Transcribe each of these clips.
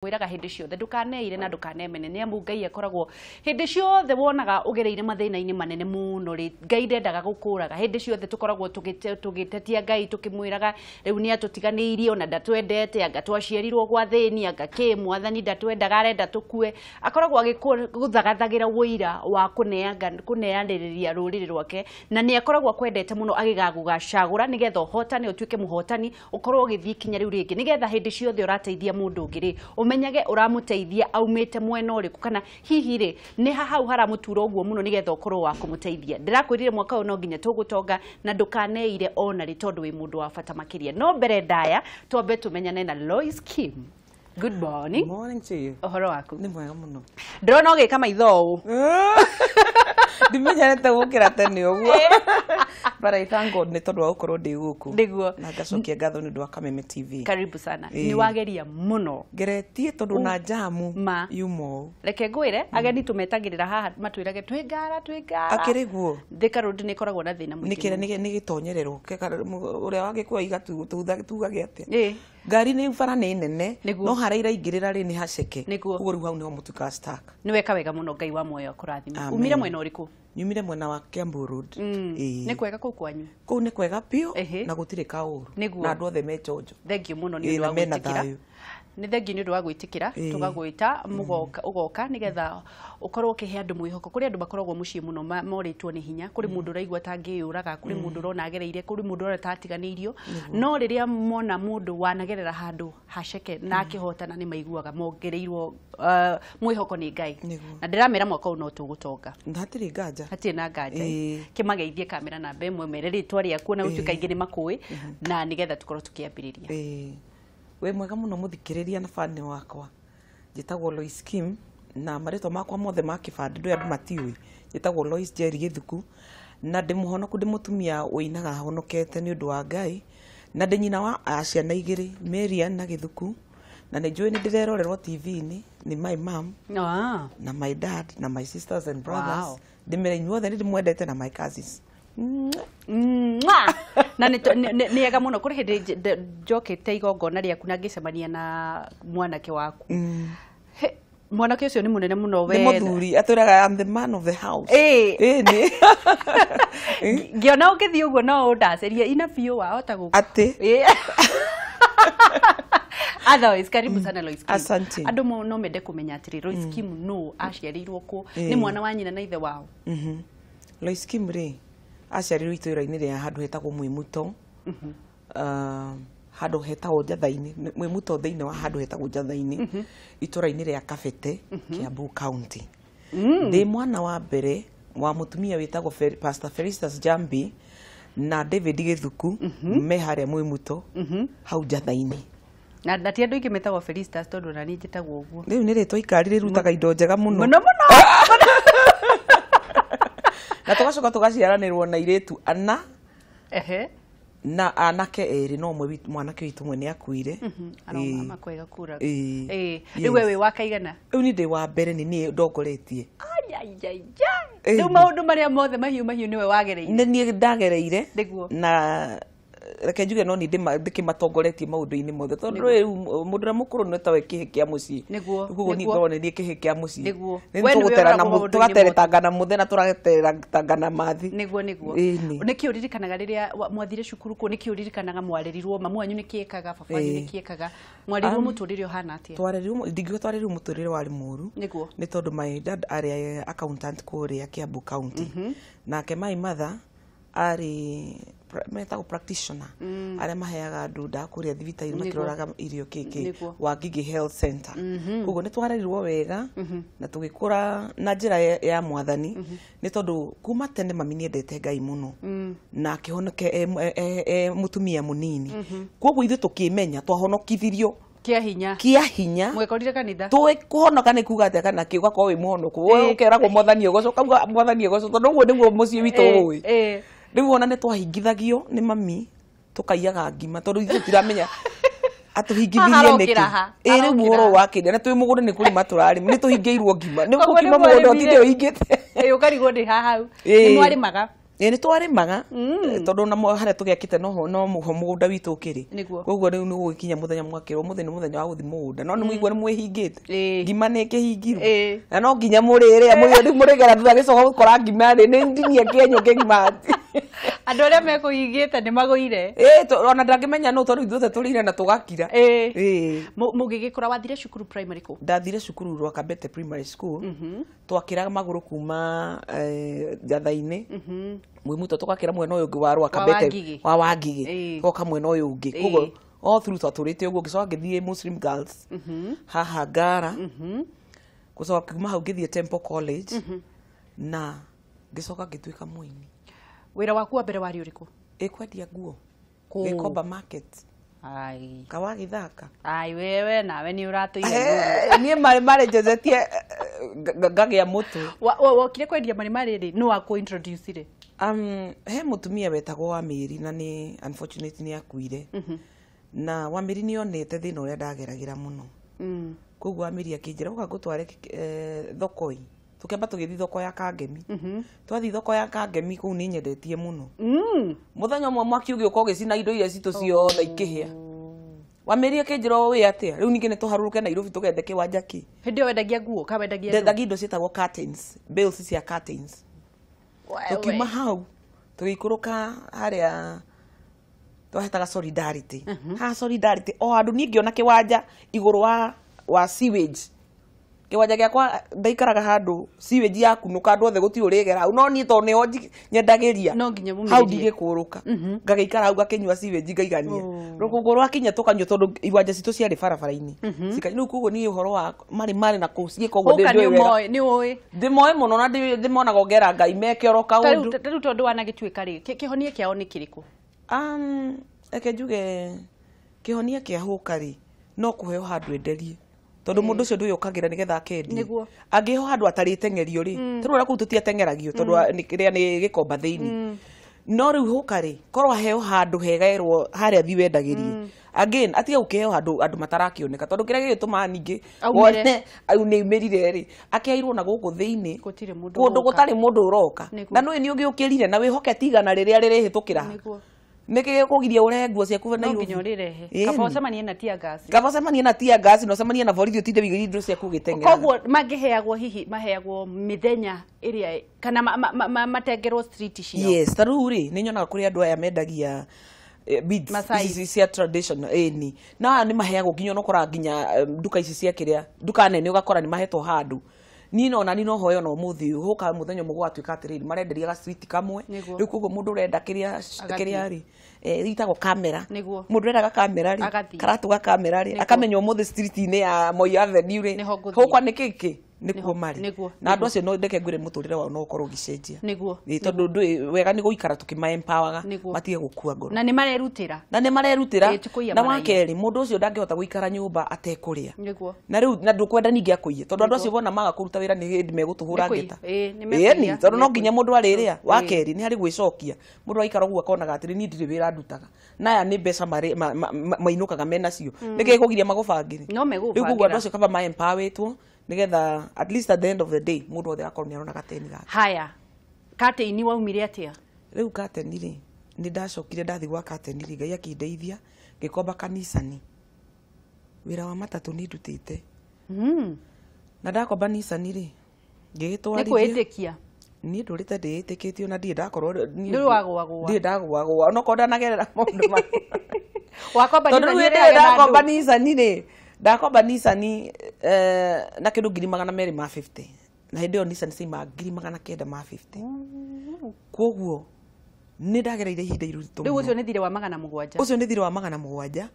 Wiraga hindi ciothe ndukaneire na ndukanemene ni amu Ngai akoragwo hindi ciothe wonaga ugereire mathina-ini manene muno ri Ngai ndendaga gukuraga hindi ciothe tukoragwo tugitetia Ngai tukimwiraga riu ni atutiganiirie ona ndatwendete anga twaciarirwo gwa thini anga ki mwathani ndatwendaga arenda tukue akoragwo agikuthagathagĩra wũira wa kuneanĩrĩria rũrĩrĩ rwake na ni akoragwo kwendete muno agigagũgacagũra nigetha ũhotani utuike muhotani ukorwo ũgĩthii kinya riu ringi nigetha hindi ciothe ũrateithia mundu ũngĩ umenyage uramuteithia aumite mwena uriku kana hihi ri ni hau haramutura uguo muno nigetha ukorwo wa kumuteithia ndirakwirire mwaka uyu no nginya tugutonga na ndukaneire ona ri tondu wi mundu wa bata makiria no mbere ndaya twambe tumenyane na Lois Kim. Good morning. Good morning to you. Ohoro waku Ni mwega muno. Ndrona ugika maitho u Ndimenyerete gukira tene uguo. But I thank God ni tondu wa ukorwo ndi guku. Ndiguo. Na ngacokia ngatho ni undu wa Kameme TV. Karibu sana. Ni wageria muno. Geretie tondu na jamu yumo. Reke ngwire ageni tumetagirira haha matwirage twingara. Akiri guo. Thika road ni koragwo na thina muingi. Ni gitonyerero uria wagikwa igatu tugage atia. Ngari ni bara ni nene no haraira ingirira ri ni haceke. Uguo riu hau ni ho mutuka stack. Ni weka wega muno Ngai wa moyo kurathima. Umire mwena uriku? Nyumire mwena wa Kiambu Road. Ni kwega kuu kwanyu? Kuu ni kwega pio na gutire kauru. Na andu othe mechojo. Thank you muno ni undu wa gwitikira. Ni thengi ni undu wa gwitikira tugagwita mugoka ugoka nigetha ukorwo ukihe andu mwihoko kuri andu bakoragwo mucii muno moritwo ni hinya kuri mundu raigwa tangiuraga kuri mundu rona agereire kuri mundu rona tatiganirio no riria mona mundu wanagerera handu haceke na akihotana ni maiguaga mongereirwo mwihoko ni Ngai na ndiramera mwaka uyu no tugutonga ndatiri nganja hatire na nganja kimageithie kamera namba imwe mereri twari akuona utuka ingĩ ni makui na nigetha tukorwo tukiambiriria we mwega muno muthikiriria na fani wakwa njitagwo Lois Kim na maritwa makwa mothe ma kibandi ndu andu matiui njitagwo Lois Jerry Githuku na ndi muhonoku ndi mutumia uinaga honokete ni undu wa Ngai na ndi nyina wa ciana igiri Marian na Githuku na ni njui ni ndirerorerwo TV-ini ni my mom na my dad na my sisters and brothers ndimere inyuothe ndi mwendete na my cousins na ni ega muno kuri hindi njokete igongona riaku na ngicemania na mwanake waku mwanake ucio ni munene muno we ni muthuri atwiraga I'm the man of the house ni ngiona ukithii uguo no undaceria ina biu wahota guku ati Otherwise, karibu sana Lois Kim. Asante. Andu no mende kumenya atiri Lois Kim no aciarirwo ku ni mwana wa nyina na ithe wao. Lois Kim ri aciarirwo itũra-inĩ ria handu hetagwo Mwimuto. Handu hetagwo Njatha-inĩ Mwimuto thĩinĩ wa handu hetagwo Njatha-inĩ itũra-inĩ ria Kabete Kiambu County. Ndi mwana wa mbere wa mutumia witagwo Pastor Felistus Jambi na David Githuku me haria Mwimuto hau Njatha-inĩ. Na ndati andu ingi metagwo Felistus tondu na ni njitagwo uguo. Riu ni ritwa ikari rirutaga indo njega muno. Muno. Na tugacoka tugaciaranirwo na iretu ana na anake eri no mwe mwanake witu mwe ni akuire aroma kwega kura riu wewe wakaigana riu ni ndi wa mbere ni ndongoretie riu maundu maria mothe mahiu niwe wagereire ni ndagereire na reke njuge no ni ndikimatongoretie maundu-ini mothe tondu riu mundu ra mukuru no tawe kihe kia mucii niguo ni ngorwo ni kihe kia mucii ni tugateretangana muthe na turateretangana mathi niguo niki uririkanaga riria mwathire cukuru ku niki uririkanaga mwarerirwo mamu anyu nikiekaga babanyu nikiekaga mwarerirwo muturire hana atia twarerirwo ndingigo twarerirwo muturire wari muru ni tondu my dad ari accountant kuria Kiambu County nake my mother ari metagwo practitioner aria maheaga andu ndakuria thibitari makiroraga irio kiki wa Gigi Health Center koguo ni twarerirwo wega na tugikura na njira ya mwathani ni tondu kuma tene mami ni endete Ngai muno na akihonoke mutumia munini koguo ithu tukimenya twahonokithirio kia hinya mwekorire kanitha kuhonoka ni kuga atia kana kiuga kwa wi muhonoku we ukeragwo mwathani ugocoka mwathani ugoco tondu uguo niguo mucii witu ui riu ona ni twahingithagio ni mami tukaiyaga ngima tondu ithu tiramenya atuhingithirie niki riu uhoro wa kinde na twi mugunda ni kurima turari ni tuhingiirwo ngima ni gukima mugunda otinde uhingite ukarigwo ndi hahau ni mwarimaga Ni twarimaga tondu na haria tugiakite no muho mugunda witu ukiri koguo riu ni gukinya muthenya mwakirwo muthenya muthenya wa guthi mugunda no ni muigua ni mwihingite ngima ni kihingirwo na no nginya murire muyo murigera thutha gicoka gukora ngima ri ni ndinie kenyo ngima andu aria mekuhingite ni maguire ona ndangimenya no tondu ithuothe turire na tugakira mugigikura wathire cukuru primary ku ndathire cukuru rwa Kabete primary school twakiraga maguru kuma jathaini mwimuto tukakira mwena uyu ungi wa rwa Kabete wa Wangigi goka mwena uyu ungi koguo all through twaturite uguo ngicoka ngithie Muslim Girls haha Ngara gucoka kuma hau ngithie Temple College na ngicoka ngituika muini. Wira waku wa mbere wari uriku? Kwendia nguo Gikomba market. Ai Kawa Githaka. Ai wewe nawe ni uratuire nie mari jezetie ngagia mutu wokire kwendia mari ri no wako introduce ri he mutumia wetagwo Wamiri na ni unfortunately ni akuire na Wamiri ni onete thina uria ndageragira muno koguo Wamiri akinjira uka ngutware thoko tukemba tugithi thoko ya Kangemi twathi thoko ya Kangemi kuu ni nyendetie muno muthenya umwe mwaki ugioka ugicina indo iria citu ciothe ikihia Wamiri akinjira wi atia riu ningi ni tuharuruke Nairobi tugende kiwanja ki hindi wendagia nguo ka wendagia ndendagia indo cietagwo curtains bales cia curtains tukiuma hau tugikuruka haria twahetaga Solidarity Solidarity andu ni ngiona kiwanja iguru wa sewage kiwanja giakwa ndaikaraga handu sewage yakunuka andu othe guti urigera no ni to ni onji nyendagiria no nginya bumirie hau ndigikuruka ngageikara hau gakinywa sewage ngaigania rukuguru akinya tukanywa tondu iwanja citu ciari barabara-ini cikanyu kuguo ni uhoro wa mari na kucie koguo ni ui ndimoe muno na ndimonaga ngera Ngai mekioroka undu riu tondu wanagituika ri kihonie kiao ni kiriku eke njuge kihonia kia huka ri no kuheo handu enderie tondu mundu ucio nduyukagira nigetha akendie angiho handu atari tengerio ri turura kuu tutiatengeragio tondu ria ni Gikomba thiini no riu huka ri korwa heo handu hegairwo haria thi wendagirie again atia ukiheo handu andu matarakioneka tondu kiria gigituma ningi wone aunemirire ri akiairwo na guku thiini kundu gutari mundu uroka na nui ni ugiukirire na wihoketi igana riria ririhitukira niki kugiria ure nguo ciaku na Nairobi nginya rirehe kaba cemanie na tia gas no cemanie na borithi utinde wigiri indo ciaku gitengera koguo mangiheagwo hihi maheagwo mithenya iria kana matengerwo street cio yes taru ri ni nyonaga kuri andu aya mendagia beads cia tradition ni na ni maheagwo nginya no kora nginya duka ici cia kiria duka nene ugakora ni mahetwo handu ni no hoyo no muthi huka muthenya mugwatuika atiriri marenderia ga street kamwe riu koguo mundu urenda kiria ri itagwo kamera mundu urenda kamera ri karatu ga kamera ri akamenya umuthi street ni ya Moi Avenue ri hukwa ni kiki nikuo mari na andu acio no ndeke ngwire muturire wao no ukorwo gicenjia tondu ndu wega ni guikara tukima empowerga matige gukua ngoro na ni marerutira na wakeri mundu ucio ndangihota guikara nyumba atekuria na riu na ndukwenda ningi akuiye tondu andu acio bona maga kuruta wira ni hindi megutuhura ngeta ni tondu no nginya mundu ariria wakeri ni hari gwicokia mundu aikara uguo akonaga atiri ni ndiri wira ndutaga naya ni mbeca mainukaga menacio niki kugiria magubangire riu kuguo andu acio kaba ma empowertwo nigetha at least at the end of the day mundu othe akorwo ni arona gateni gake haya kateni waumire atia riu kateni ri ni ndacokire ndathi gwa kateni ri Ngai akindeithia Gikomba kanisani wira wa matatu ni ndutite na ndakomba nisani ri ngigitwarithia ni kwitikia ni ndurite ndiitikitio na ndie ndakorwo ni wagwa ndie ndagwa no konda nagerera mundu ma wakomba nisani ri ndakomba nisani na kindu 250 na hindi yo nisani cima 950 koguo ni ndagereire ihinda iruritu riu ucio ni thire wa 700 ucio ni thire wa 700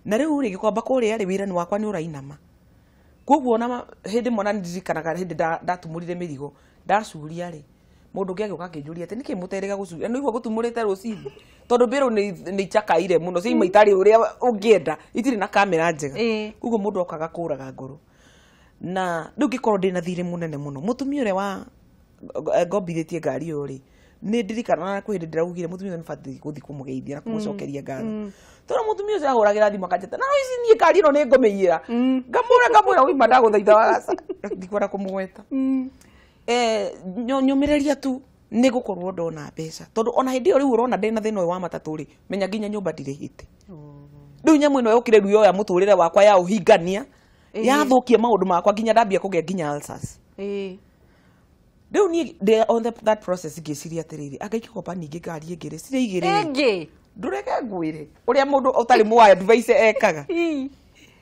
na riu ri Gikomba kuria ri wira ni wakwa ni urainama koguo na hindi mona ndirikanaga hindi ndatumurire mirigo ndacuria ri mundu ngi agiuka ngijuria ati niki muterega gucuria no igwa gutumurite rucini tondu mbiro ni chakaire muno ci maitari uria ungienda itiri na kamera njega koguo mundu okaga kuraga ngoro na riu ngikorwo ndina thire munene muno mutumia uria wa ngombithitie ngari yo ri ni ndirikana na kwindi ndiraugire mutumia ni fati guthi kumugeithia na kumucokeria ngari tondu mutumia ucio aguragira thimu akanjeta na ici nie ngari no ni ngumeiyira ngamura wi mandaguthaitha wagaca ndikwenda kumugweta nyumireria tu nä gå korwo ndona mbeca tondå ona hä ndä ä yo rä u å rona ndä na thä na å wa matatå rä menya nginya nyå mba ndirä hä te rä u nyamå ä no yå kä re ruo ya må tå rä re wakwa ya å hingania yathå kie maå ndå makwa nginya ndambia kå gä nginya rä u niä on that process ngä ciria atä rä rä anga ingä komba ningä ngari ä ngä rä cirä igä rä ndå reke ngwä re å rä a må ndå å tarä må wa advice ekaga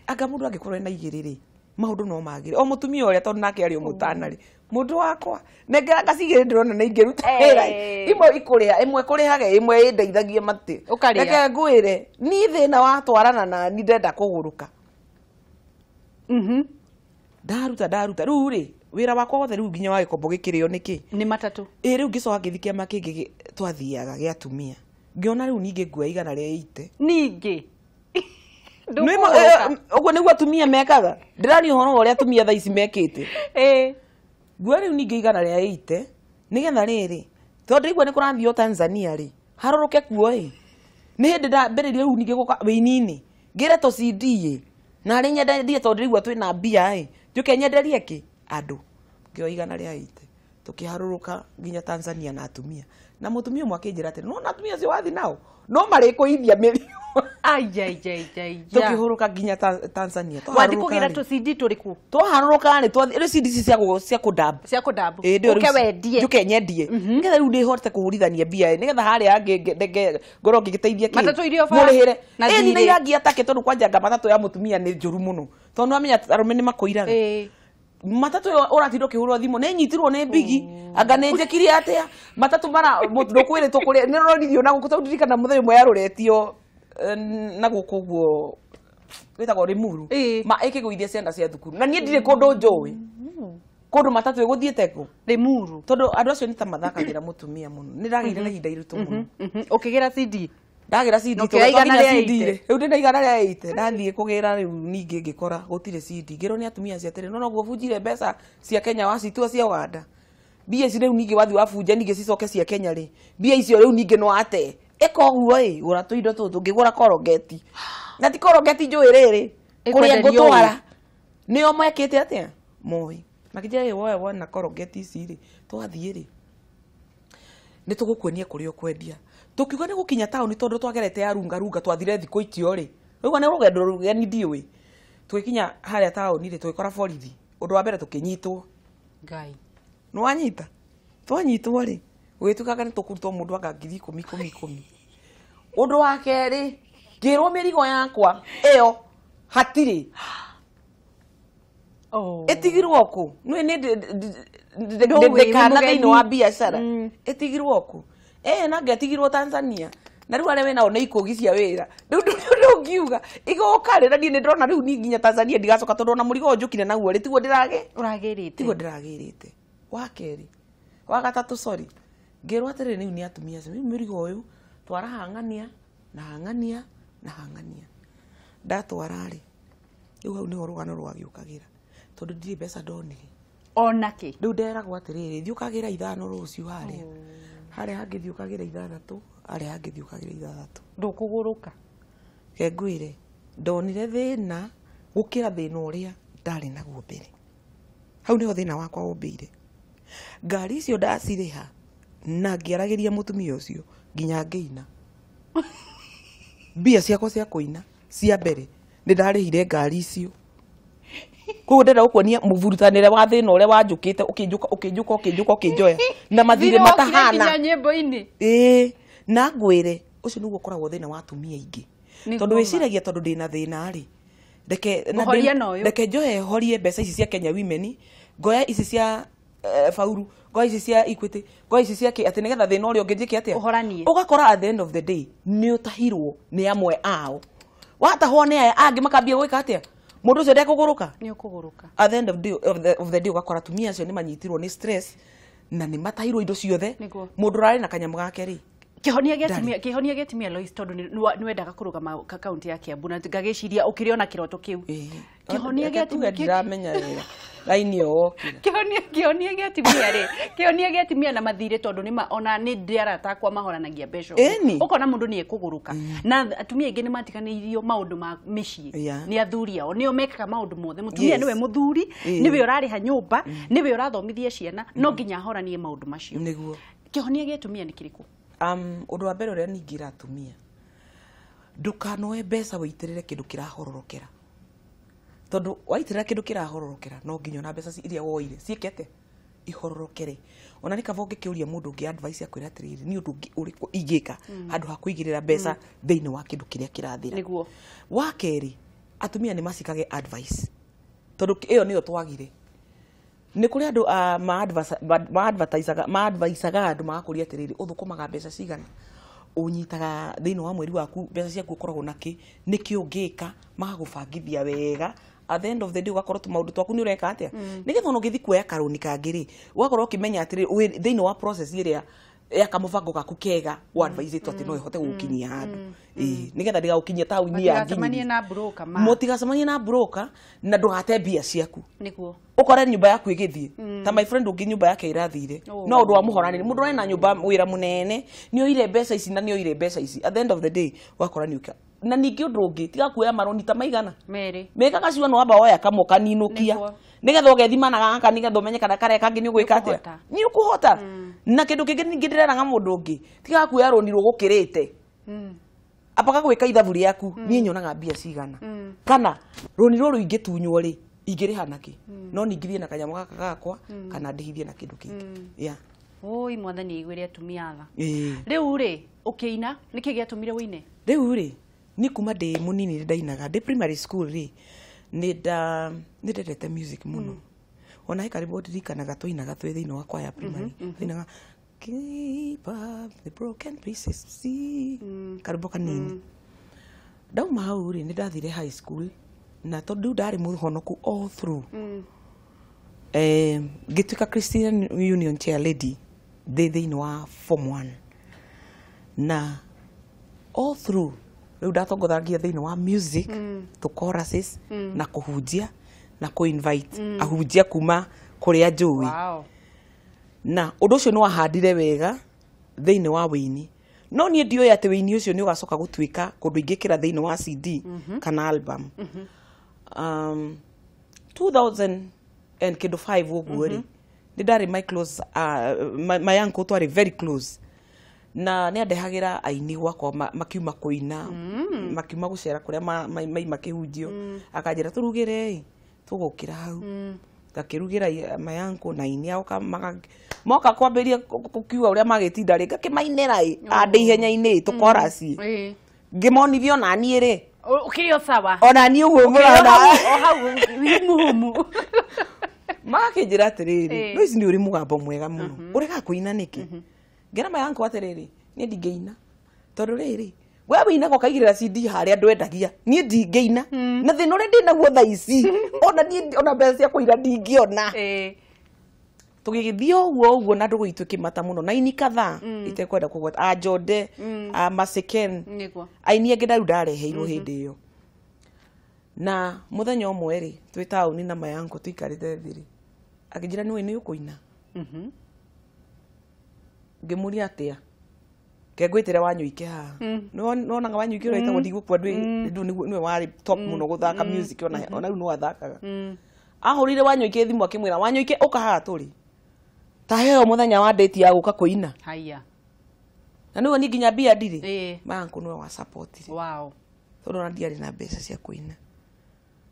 anga må ndå angä korwo ena igä rä rä maå ndå no magä re o må tumia å rä a tondå nake arä o må tana rä må ndå wakwa nengeraga cigä rä ndä rona nä ingä ruta wä ra imwe ikå rä a ĩmwe kå rä hage ĩmwe ä ndeithagie matä reke ngwä re niä thä na watwarana nani ndenda kå gå rå ka ndaruta rä u rä wä ra wakwa wothe rä u nginya wa gä kombo gä kä rä o nä kä nä matatå rä u ngä coka ngä thi kä ama kä ngä twathiaga gä atumia ngä ona rä u ningä nguoya igana rä ite ningä å guo nä guo atumia mekaga ndä rani å horo å rä a atumia tha ici mekä te nguoya rä u ningä igana rä a ite nä getha rä rä tondå igua nä kå rathiä o Tanzania rä harå rå ke kuo nä hä ndä mbere rä u ningä gå ka wä inini ngä re to CD na rä nyendendie tondå rä igua twä na mbia njå ke nyenderie kä andå ngä o igana rä a ite tå kä harå rå ka nginya Tanzania na atumia na må tumia å mwe akä njä ra atä no atumia cio wathi nao no marä kå ithia mä rio tå kä hå rå ka nginya Tanzania wathi kå gä ra tå cindi tå rä ku twaharå rå ka rä cindi ici cia kå ndambu å wendie njå ke nyendie nä getha rä u ndä hote kå hå rithania mbia nä getha harä a ngorwo ngä gä teithia må rä hä re nä irangia take tondå kwanjanga matatå ya må tumia nä njå ru må no tondå amenya arå nä makå iraga matatå ä yo å ratindå kä hå rwo thimå nä nyitirwo nä mbigi anga nä njä kire atä a matatå mara ndå kwä rä two kå rä nä rorithio na gå kå tondå ndirikana må thenya å mwe yarå retio na gå kå guo wä tagwo rä muru ä kä gå ithia ciana cia thukuru na niä ndirä kå ndå njå ä kå ndå matatå ä gå thiä te kå rä muru tondå andå acio nä ta mathakagä ra må tumia må no nä ragä ire na ihinda iritå må no å kä gä ra cindi ndagä ra cindi rä u ndä na igana rä a ite ndathiä kå gä ra rä u ningä ngä kora gå tirä cindi ngä rwo nä atumia cia tä rä no noguo bunjire mbeca cia Kenya wacitua cia Uganda mbia ici rä u ningä wathi wabunja ningä cicoke cia Kenya rä mbia icio rä u ningä no ate ĩka ũguo gå ra tå indo tå ngä gå ra korongeti na ti korongeti njå ä rä rä kå rä a ngå twara nä o mekä te atä a moä na kä woe wona korongeti ici rä twathiä rä nä tå gå kuonia kå rä o kwendia tå kiuga nä gå kinya taåni tondå twagerete ya rungarunga twathire thikå icio rä rä u nä rå gendo rå geni ndiå tå gä kinya harä a taåni rä tå gä kora borithi å ndå wa mbere tå kä nyitwo ngai nä wanyita twanyitwo rä gå gä tuĩkaga nä tå kå rutwo må ndå anga ngiri 10,000 å ndå wa kerä ngä rwo mä rigo yakwa ä yo hatirä ä tigirwo kå ndäkana thä inä wa biacara ä tigirwo kå na ngetigirwo Tanzania na rä u arä a wä nao nä ikå gi cia wä ra rä u ndå ngiuga igåka rä na niä nä ndona rä u ni nginya Tanzania ndigacoka tondå ona må rigo njå kire naguo rä tiguo ndä ragä rä te wa kerä wa gatatå cori ngä rwo atä rä rä u nä atumia acio mä rigo å yå twara hang'ania na hang'ania na hang'ania ndatwara rä rä u hau nä ho rå gano rwagä å kagä ra tondå ndirä mbeca ndonire onakä rä u nderagwo atä rä rä thiå kagä ra ithano rå ciå harä a harä a hangä thiå kagä ra ithathatå harä a hangä thiå kagä ra ithathatå ndå kå gå rå ka ke ngwä re ndonire thä na gå kä ra thä na å rä a ndarä naguo mbere hau nä ho thä na wakwa å mbä ire ngari icio ndacirä ha na ngä aragä ria må tumia å cio nginya ngä ina mbia ciakwa cia kå ina cia mbere nä ndarä hire ngari icio koguo ndenda gå kuonia må burutanä re wa thä na å rä a wanjå kä te å kä njoya na mathirä matahana na ngwä re å cio nä guo koragwo thä na wa atumia aingä tondå wä ciragia tondå ndä na thä na rä reke njohe horie mbeca ici cia Kenya Women ngoya ici cia Fauru ngoya ici cia Equity ngoya ici cia atä nä getha thä na å rä a å ngä njä ke atä å gakora at the end of the day nä å tahirwo nä amwe ao watahwo nä aya angä makambia gwä ka atä a må ndå å cio ndekå gå rå ka at the end of the day å gakora atumia acio nä manyitirwo nä stress na nä matahirwo indo ciothe må ndå rarä na kanyamå gake rä kä honia gä atimia Lois tondå nä wendaga kå rå gama kaunti ya Kiambu na ngagä ciria å kä rä ona kä roto kä u kä honia gä atimia na mathirä tondå ona nä ndä aratakwa mahoranagia mbeca å kona må ndå nä ekå gå rå ka na atumia aingä nä matiganä irio maå ndå ma mä ciä nä athuri ao nä o mekaga maå ndå mothe må tumia nä we må thuri nä we å rarä ha nyå mba nä we å rathomithia ciana no nginya ahoranie maå ndå macio kihonia gä tumia nä kä rä kå? Undu wa mbere uria ningira atumia ndukanoe mbeca wiitirire kindu kirahororokera, tondu waitirira kindu kirahororokera no nginya na mbeca iria woire ciikete ihororokere. Ona ni kava ungikiuria mundu ungi advice akwira atiriri ni undu uriku ingika handu ha kuigirira mbeca thiini wa kindu kiria kirathira. Niguo Wa keri atumia ni macikage advice, tondu iyo niyo twagire. Ni kuri andu ma advice-aga andu magakuria atiriri uthukumaga mbeca cigana, unyitaga thiini wa mweri waku mbeca ciaku ukoragwo naki niki ungika, magagubangithia wega. At the end of the day ugakorwo maundu twaku ni ureka atia nigetha ono githi kuoya karuni kangiri ugakorwo ukimenya atiri thiini wa process iria ya kamuvango gaku kega wa advice to ati no ihote gukinyia handu nigetha ndiga gukinyia tauni ya nginya na broker mutigacemanie na broker na ndugate mbia ciaku niguo ukore nyumba yaku igithie ta my friend ungi nyumba yake irathire no undu wa muhorani mundu ena nyumba wira munene ni oire mbeca ici na ni oire mbeca ici at the end of the day wakora ni uka na ningi undu ungi tiga kuoya maroni ta maigana mekaga ciwa no amba oya kamwe kaninukia nigetha ugethimanaga gaka nigetha umenye kana kare kangi ni ugwika atia ni ukuhota na kindu kingi ningi ndireraga mundu ungi tiga kuoya roni rugukirite apaka gwika ithabu riaku ni nyonaga mbia cigana kana roni ruru ingitunywo ri ingiriha naki no ningithie na kanyamo gaka gakwa kana ndihithie na kindu kingi oi mwathani igwire atumia tha riu ri ukiina niki giatumire wine riu ri ni kuma ndi munini ndainaga ndi primary school ri ni ndendete music muno ona ikaribu ndirikanaga twainaga twi thiini wa kwaya primary twainaga keep up the broken pieces see karibu kanini ndauma hau ri ni ndathire high school na tondu ndari muhonoku all through ngituika Christian Union chair lady thiini wa form 1 na all through riu ndatongothagia thiini wa music to choruses na kuhunjia na ku-invite ahunjia kuma kuria njui na undu ucio ni wahandire wega thiini wa wini no nie ndioya ati wini ucio ni ugacoka gutuika kundu ingikira thiini wa CD kana album 2005 uguo ri ni ndari my close my uncle twari very close na ni andehagira aini gwakwa makiuma kuina makiuma gucera kuria mai makihunjio akanjira turugire tugukira hau ngakirugira mayanko na ini ao moka kwambiria kukiuga uria magitinda ri ngakimainira ande ihenya-ini tukoraci ngimonithio na nie ri ukirio sawa ona nie uguo murona o hau muhumu makinjira atiriri no ici ni uri mugambo mwega muno urega kuina niki ngena mayanko atiriri ni ndingeina tondu riri we winaga ukaigirira CD haria ndwendagia ni ndingeina na thina uria ndinaguo thaa ici ona mbeca cia kuira ndingiona tugigithie uguo na ndugu itu kimata muno na ini kadhaa itekwenda kugweta Ajonde Maseken aini angi ndaru ndareheirwo hindi iyo na muthenya umwe ri twi tauni na mayanko tuikarite thiri akinjira ni ukuina ngimuria atia kengwitire wanyuike ha no nanga wanyuike uraita ndigukwa ndu niwe wari top muno guthaka music ona riu no athakaga ahurire wanyuike thimu akimwira wanyuike ukaha turi ta heo muthenya wa date ya guka kuina haya na niwe ni nginya bia ndiri manku niwe wa support tondu na ndiari na mbeca cia kuina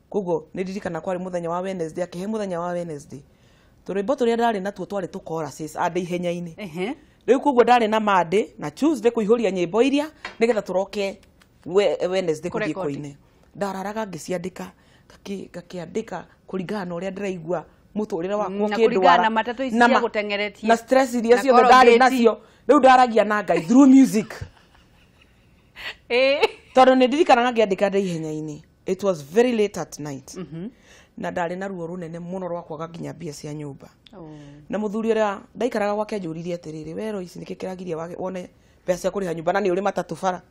kugo ni ndirikana kwari muthenya wa Wednesday akihe muthenya wa Wednesday turimbo turia ndari natuo twari tukora sis ande ihenya-ini riu kugo ndari na Monday na Tuesday kuihuria nyimbo iria nigetha turoke Wednesday kuthie kuine ndararaga ngiciandika ngakiandika kuringana na uria ndiraigua muturire wakwa kindwara na stress iria ciothe ndari nacio riu ndaragia na Ngai through music tondu ni ndirikanaga ngiandika ndi ihenya-ini it was very late at night na ndari na ruo runene muno rwa kwaga nginya mbia cia nyumba na muthuri uria ndaikaraga gwake anjuririe atiriri wero ici niki kiragiria wone mbia cia kuriha nyumba na ni uri matatu bara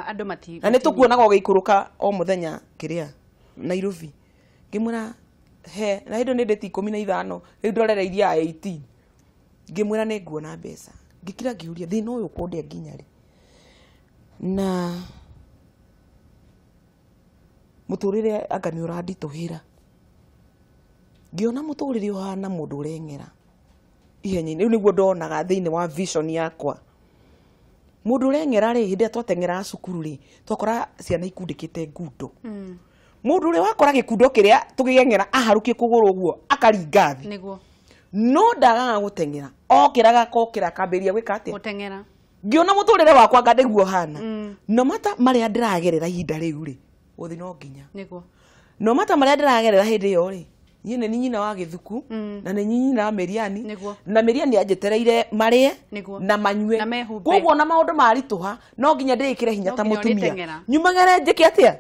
andu mati na ni tukuonaga ugiikuruka o muthenya kiria Nairobi ngimwira he na hindo ni date 15 riu ndorera iria 18 ngimwira ni nguona mbeca ngikira ngiuria thina uyu kundia nginya ri na muturire anga ni urandituhira ngiona muturire uhana mundu urengera ihenya-inĩ. Rĩu nĩguo ndonaga thĩinĩ wa vision yakwa. Mũndũ ũreng'era rĩ, hĩndĩ ĩrĩa twateng'eraga cukuru rĩ, twakora ciana ikundĩkĩte ngundo. Mũndũ ũrĩa wakora gĩkundo kĩrĩa tũgĩeng'era aharũkie kũgũrũ ũguo akaringa thĩ. Nĩguo. No ndagaga gũteng'era. Okĩraga akambĩrĩria gwĩka atĩa? Gũteng'era. Ngĩona mũtũrĩre wakwa anga nĩguo hana. No mata marĩa ndĩragerera ihinda rĩu rĩ, gũthi no nginya. Nĩguo. No mata marĩa ndĩragerera hĩndĩ ĩyo rĩ, niĩ nĩ nyina wa Gĩthuku na nĩ nyina wa Mĩriani, na Mĩriani anjetereire marĩe na manyue. Koguo na maũndũ maritũha no nginya ndĩkĩre hinya ta mũtumia. Nyumagere njĩke atĩa?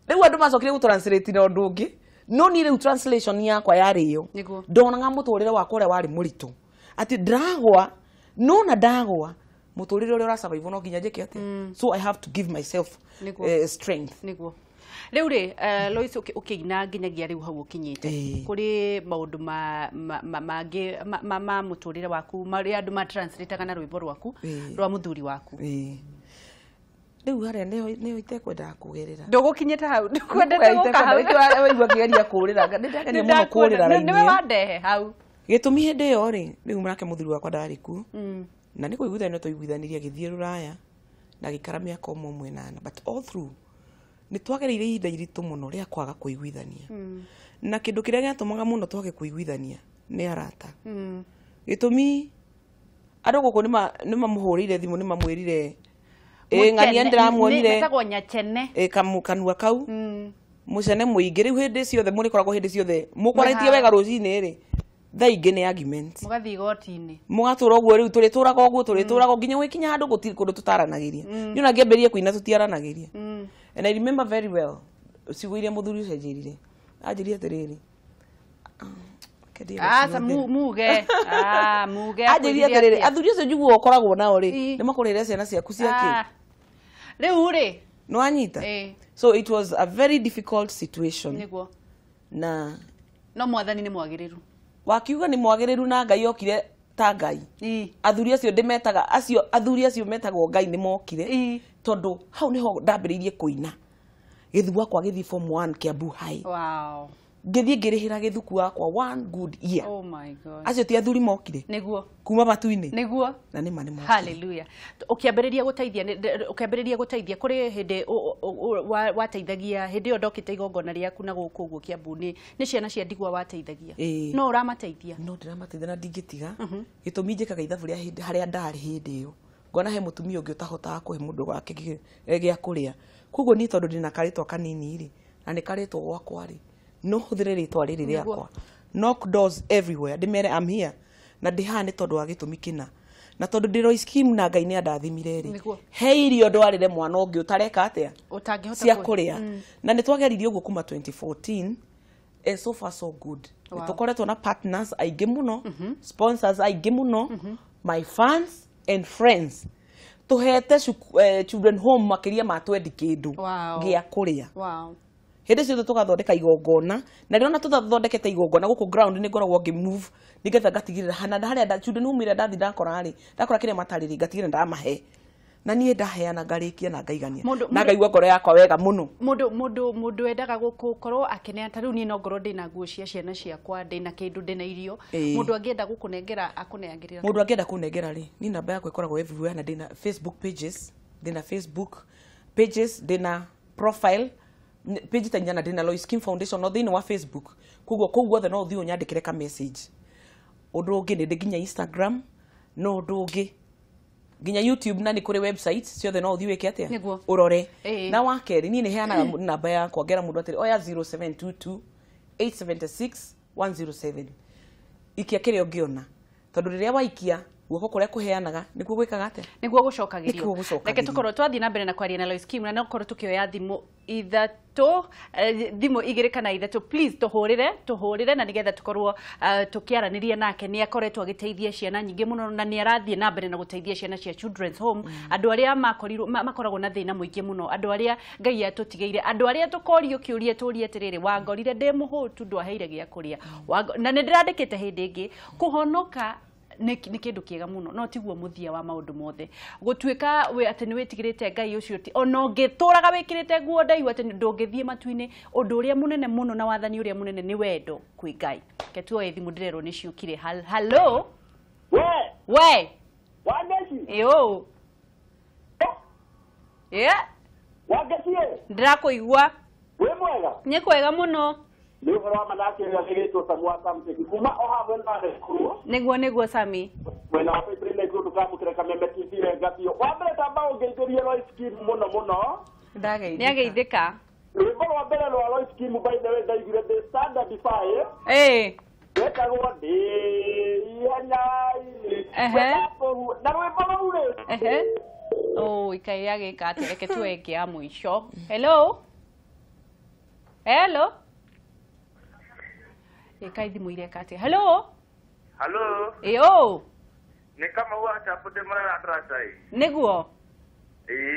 Rĩu andũ macokire gũ-translate na ũndũ ũngĩ. No niĩ rĩu translation yakwa yarĩ ĩyo. Ndonaga mũtũrĩre wakwa ũrĩa warĩ mũritũ. Atĩ ndagwa, no na ndagwa mũtũrĩre ũrĩa ũrasurvive no nginya njĩke atĩa? So I have to give myself strength. Nĩguo. Rĩu rĩ, Lois ũkĩina nginyagia rĩu hau ũkinyĩte. Kũrĩ maũndũ mangĩ ma mũtũrĩre waku, marĩa andũ ma-translate-aga na rwĩmbo rwaku rwa mũthuri waku. Rĩu harĩa nĩho itekwendaga kũgerera. Ndũgũkinyĩte hau, ndũkwendete gũka hau. Waigua ngĩgeria kũrĩra, nĩndagenia mũno kũrĩra raini. Nĩwe wandehe hau. Gĩtũmi hĩndĩ ĩyo rĩ, rĩu nake mũthuri wakwa ndarĩ kuo. Na nĩ kũiguithania twaiguithanirie gĩthiĩ Rũraya na gĩikara mĩaka ũmwe na but all through nĩ twagereire ihinda iritũ mũno rĩa kwaga kũiguithania. Na kĩndũ kĩrĩa gĩatũmaga mũno twage kũiguithania nĩ arata. Gĩtũmi andũ gũkũ nĩ mamũhũrĩire thimũ, nĩ mamwĩrire ng'ania ndĩramuonire metagwo nyachene kanua kau mũcene mũingĩ. Rĩu hĩndĩ ciothe mũrĩkoragwo hĩndĩ ciothe mũkwarĩtie wega rũcinĩ rĩ, thaa ingĩ nĩ arguments. Mũgathiĩ igoti-inĩ. Mũgatũra ũguo rĩu tũrĩtũraga nginya gũkinya handũ gũtirĩ kũndũ tũtaranagĩria. Niĩ ona ngĩambĩrĩria kũina tũtiaranagĩria. And I remember very well ciugo iria mũthuri ũcio anjĩrire. Anjĩrire atĩrĩrĩ. Muge. Anjĩrire atĩrĩrĩ, athuri acio njiguaga ũkoragwo nao rĩ, nĩ makũrehera ciana ciaku ciake. Rĩu rĩ. Nĩwanyita? So it was a very difficult situation. Nĩguo. Na no mwathani nĩ mwagĩrĩru. Wakiuga nĩ mwagĩrĩru na Ngai okire ta Ngai. Athuri acio ndĩmetaga, athuri acio metagwo Ngai nĩ mokire. Tondũ hau niho ndambĩrĩirie kũina. Gĩthuku wakwa gĩthiĩ form 1 Kiambu High. Wow. Ngĩthiĩ ngĩrĩhĩra Gĩthuku wakwa 1 good year. Oh my God. Acio ti athuri mokire. Nĩguo. Kuma matu-inĩ. Nĩguo. Na nĩ mokire. Hallelujah. Ũkĩambĩrĩria gũteithia kũrĩ hĩndĩ wateithagia hĩndĩ ĩyo ndokĩte igongona rĩaku na gũkũ ũguo Kiambu nĩ ciana cia ndigwa wateithagia. No ũramateithia? No ndĩramateithia na ndingĩtiga. Gĩtũmi njĩkaga ithabu harĩa ndarĩ hĩndĩ ĩyo. Ngona he mũtumia ũngĩ ũtahotaga kũhe mũndũ wake gĩa kũrĩa. Koguo niĩ tondũ ndĩna karĩtwa kanini rĩ, na nĩ karĩtwa gwakwa rĩ, no hũthĩre rĩtwa rĩrĩ rĩakwa. Knock doors everywhere. Ndĩmere I'm here. Na ndĩhaha nĩ tondũ wa gĩtũmi kĩna. Na tondũ ndĩ Lois Kim na Ngai nĩ andathimire rĩ. He irio ndwarĩre mwana ũngĩ ũtareka atĩa? Cia kũrĩa. Na nĩ twageririe ũguo kuma 2014. So far so good. Nĩ tũkoretwo na partners aingĩ mũno, sponsors aingĩ mũno, my fans and friends. Tuhete children home makĩria ma 20 kĩndũ gĩa kũrĩa. Hĩndĩ ciothe tũgathondeka igongona, na rĩona tũthondekete igongona gũkũ ground nĩ ngoragwo ngĩmove nĩgetha ngatigĩrĩra hana harĩa children home ĩrĩa ndathi ndakora kĩrĩa matarĩrĩ ngatigĩrĩra ndamahe. Na niĩ ndaheana ngarĩkia na ngaigania. Na ngaigua ngoro yakwa wega mũno. Mũndũ endaga gũkorwo akĩneana, ta rĩu niĩ no ngorwo ndĩna nguo cia ciana ciakwa, ndĩna kĩndũ, ndĩna irio. Mũndũ angĩenda gũkũnengera akũnengagĩrĩra. Mũndũ angĩenda kũnengera rĩ, niĩ namba yakwa ĩkoragwo everywhere na ndĩna Facebook pages, ndĩna profile page ta nyana ndĩna Lois Kim Foundation no thĩinĩ wa Facebook. Koguo guothe no ũthiĩ ũnyandĩkĩre ka message. Ũndũ ũngĩ nĩ ndĩ nginya Instagram, no ũndũ ũngĩ nginya YouTube na nĩ kũrĩ website ciothe no ũthiĩ wĩke atĩa ũrore. Na wa kerĩ niĩ nĩ heanaga namba yakwa ngera mũndũ atĩrĩ oya 0722 876 107. Ikia kĩrĩa ũngĩona tondũ rĩrĩa waikia guoko kũrĩa kũheanaga nĩkuo gwĩkaga atĩa? Nĩkuo gũcokagĩrio. Reke tũkorwo twathiĩ na mbere na kwaria na Lois Kim na no korwo tukioya thimũ ithatũ, thimũ igĩrĩ kana ithatũ, please tũhũrĩre na nĩgetha tũkorwo tũkĩaranĩria nake. Nĩ akoretwo agĩteithia ciana nyingĩ mũno na nĩ arathiĩ na mbere na gũteithia ciana cia children's home, andũ arĩa makoragwo na thĩna mũingĩ mũno, andũ arĩa Ngai atũtigĩire, andũ arĩa tũkorio kĩũria tũrie atĩrĩrĩ, wangorire ndĩ mũhũtu ndwaheire gĩa kũrĩa, na nĩ ndĩrandĩkĩte hĩndĩ ĩngĩ kũhonoka nĩ kĩndũ kĩega mũno, no tiguo mũthia wa maũndũ mothe. Gũtuĩka atĩ nĩ wĩtigĩrĩte Ngai ũcio ti ona ũngĩtũraga wĩkĩrĩte nguo ndaihu atĩ ndũngĩthiĩ matu-inĩ, ũndũ ũrĩa mũnene mũno na wathani ũrĩa mũnene nĩ wendo kwĩ Ngai. Ke tuoye thimũ ndĩrerwo nĩ ciũkire. Hello. We. Wangeci. Yo. Yeah. Wangeci. Ndirakuigua. We mwega. Nye kwega muno. Ni uhoro wa manake ngagirito samwa kamteki kuma oha mwena rekuru. Niguo Sami. Mwena wa pepre na ikutu kamukire kamembe TV rengatio. Wambere tamba ungeithirie Lois Kim muno. Niageithika. Rwimbo rwa mbere rwa Lois Kim by the way ndaigire the standard defy. Wetagwo ndi ihenya-inĩ. Na rwimbo rũu rĩ. Oh, ikai agĩka atĩ reke tuenge ya mũico. Hello. Hello. Ikai thimũ ireka atĩ. Hello. Hello. Yo. Nĩ kama WhatsApp mara atrasai. Nĩguo.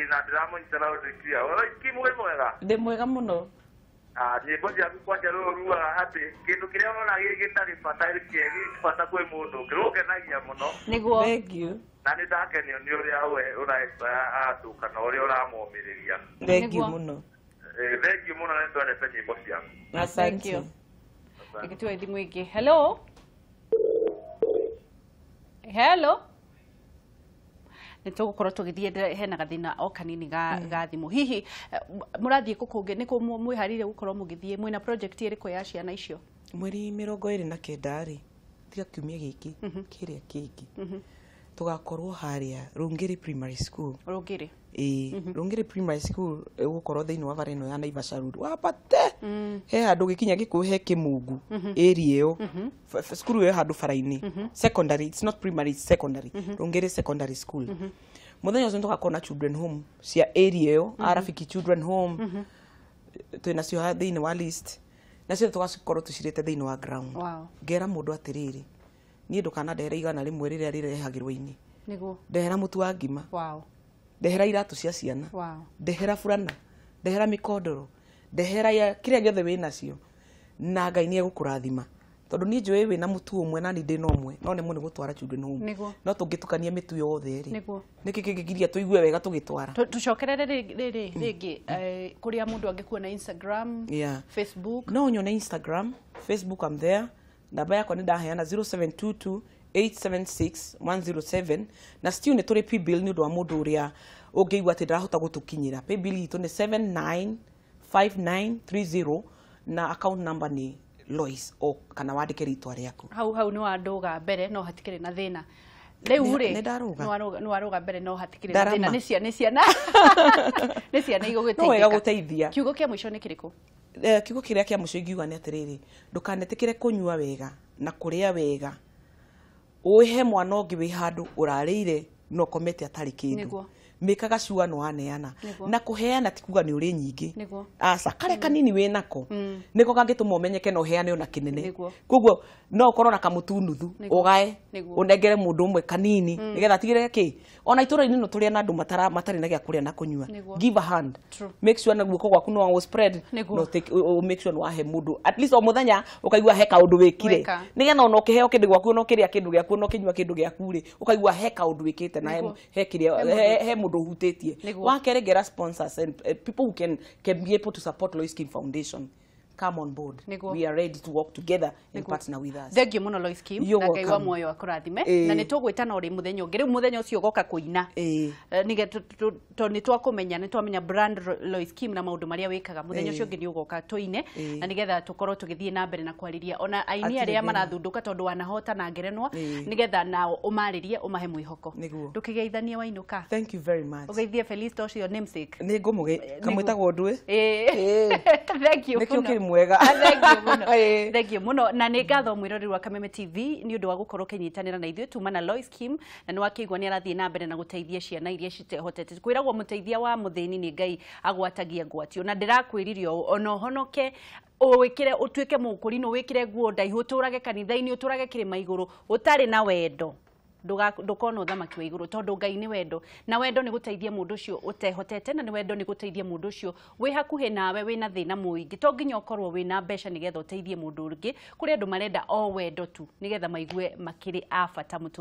Na ndĩramũnyitana ũndũkia. Lois Kim wĩ mwega? Ndĩ mwega mũno. Nyĩmbo ciaku kwanja rũruaga atĩ kĩndũ kĩrĩa wona gĩtarĩ bata kĩegi bata kwĩ mũndũ kĩrũkenagia mũno. Nĩguo. Thank you. Na nĩ ndakenio nĩ ũrĩa we ũrainspire andũ kana ũrĩa ũramomĩrĩria. Thank you mũno. Thank you mũno na nĩ twendete nyĩmbo ciaku. Thank you. Reke tuoe thimũ ĩngĩ. Hello. Hello. Nĩtũgũkorwo tũgĩthiĩ hena gathĩna o kanini ga thimũ. Hihi mũrathiĩ kũkũngĩ nĩkũ mwĩharĩire gũkorwo mũgĩthiĩ mwĩna project ĩrĩkũ ya ciana icio? Mweri 29 rĩ tiga kiumia gĩkĩ kĩrĩa kĩngĩ tugakorwo harĩa Rungiri Primary School. Rungiri. Rungiri Primary School gũkorwo thĩinĩ wa bara ĩno ya Naivasha Road. Wapate he handũ gĩkinya gĩkuhĩ he Kĩmungu area ĩyo. School ĩyo handũ bara-inĩ. Secondary, it's not primary, it's secondary. Rungiri Secondary School. Mũthenya ũcio tugakorwo na children home cia area ĩyo, Arafiki Children Home. Twĩna cio thĩinĩ wa list. Nacio tugakorwo tucirĩte thĩinĩ wa ground. Ngera mũndũ atĩrĩrĩ. Niĩ ndũkanandehere igana rĩmwe rĩrĩa rĩrehagĩrwo ini. Nĩguo. Ndehera mũtu wa ngima. Ndehera iratũ cia ciana. Ndehera burana. Ndehera mĩkondoro. Ndehera kĩrĩa gĩothe wĩ nacio. Na Ngai nĩ egũkũrathima. Tondũ niĩ njũĩ wĩna mũtu ũmwe na nĩ ndĩ na ũmwe. No nĩ mũno gũtwara children home. No tũngĩtukania mĩtu yothe rĩ. Nĩkĩ kĩngĩgiria tũigue wega tũgĩtwara. Tũcokerere rĩngĩ kũrĩa mũndũ angĩkuona Instagram, Facebook. No nyone Instagram, Facebook I'm there. Namba yakwa nĩ ndaheana 0722 876 107 na still nĩ tũrĩ paybill nĩ ũndũ wa mũndũ ũrĩa ũngĩigua atĩ ndarahota gũtũkinyĩra. Paybill itũ nĩ 795930 na account number nĩ Lois o kana wandĩke rĩtwa rĩaku. Hau nĩ wandũga mbere no hatikĩrĩ na thĩna. Rĩu rĩ nĩ waruga mbere no hatikĩrĩ na thĩna nĩ ciana igũgĩteithĩka. No wega gũteithia. Kiugo kĩa mũico nĩ kĩrĩkũ? Kiugo kĩrĩa kĩa mũico ingiuga nĩ atĩrĩrĩ, ndũkanetĩkĩre kũnyua wega na kũrĩa wega. Ũhe mwana ũngĩ wĩ handũ ũrarĩire no komete atarĩ kĩndũ. Mĩkaga sure no aneana. Na kũheana ti kuga nĩ ũrĩ nyingĩ. Aca kare kanini wĩ nako. Nĩko kangĩtũma ũmenyeke na ũheane ona kĩnene. Koguo no ũkorwo na kamũtu nuthu ũgae ũnengere mũndũ ũmwe kanini nĩgetha atigĩre kĩ. Ona itũũra-inĩ no tũrĩa na andũ matarĩ na gĩa kũrĩa na kũnyua. Give a hand. Make sure na guoko gwaku no spread. No make sure no wahe mũndũ. At least o mũthenya ũkaigua he kaũndũ wĩkire. Nĩgetha ona ũkĩheo kĩndũ gwaku no kĩrĩa kĩndũ gĩaku no kĩnyua kĩndũ gĩaku rĩ ũkaigua he kaũndũ wĩkĩte na he kĩrĩa he mũndũ ũhutĩtie. Wa kerĩ gera sponsors and people who can be able to support Lois Kim Foundation. Come on board. We are ready to work together and partner with us. Thank you muno Lois Kim. Na Ngai wa muoyo akũrathime. Na nĩ tũgwĩtana ũrĩ mũthenya ũngĩ. Rĩu mũthenya ũcio ũgoka kũina. Nĩ twakũmenya nĩ twamenya brand Lois Kim na maũndũ marĩa wĩkaga. Mũthenya ũcio ũngĩ nĩ ũgoka tũine na nĩgetha tũkorwo tũgĩthiĩ na mbere na kwarĩria ona aini arĩa marathundũka tondũ wanahota na ngerenwa nĩgetha nao ũmarĩrie ũmahe mwĩhoko. Ndũkĩgeithanie wainũka. Thank you very much. Ũgeithie Felista ũcio namesake. Nĩ kamwĩtagwo ndũĩ. Thank you. Mwega. Thank you muno na nĩ ngatho mwĩrori wa Kameme TV nĩ ũndũ wa gũkorwo kĩnyitanĩra na ithuĩ tuma na Lois Kim na nĩ wakĩigua nĩ arathiĩ na mbere na gũteithia ciana iria citehotete. Kwĩragwo mũteithia wa mũthĩni nĩ Ngai agwatagia ngwatio na ndĩrakwĩririo ona ũhonoke wĩkire ũtuĩke mũkũri no wĩkire nguo ndaihu ũtũrage kanitha-inĩ ũtũrage kĩrĩma igũrũ ũtarĩ na wendo. Ndũkona ũthamaki wa igũrũ tondũ Ngai nĩ wendo na wendo nĩ gũteithia mũndũ ũcio ũtehotete na nĩ wendo nĩ gũteithia mũndũ ũcio wĩ hakuhĩ nawe wĩna thĩna mũingĩ to nginya ũkorwo wĩna mbeca nĩgetha ũteithie mũndũ ũngĩ kũrĩ andũ marenda o wendo tu nĩgetha maigue makĩrĩ a bata mũtũrĩre.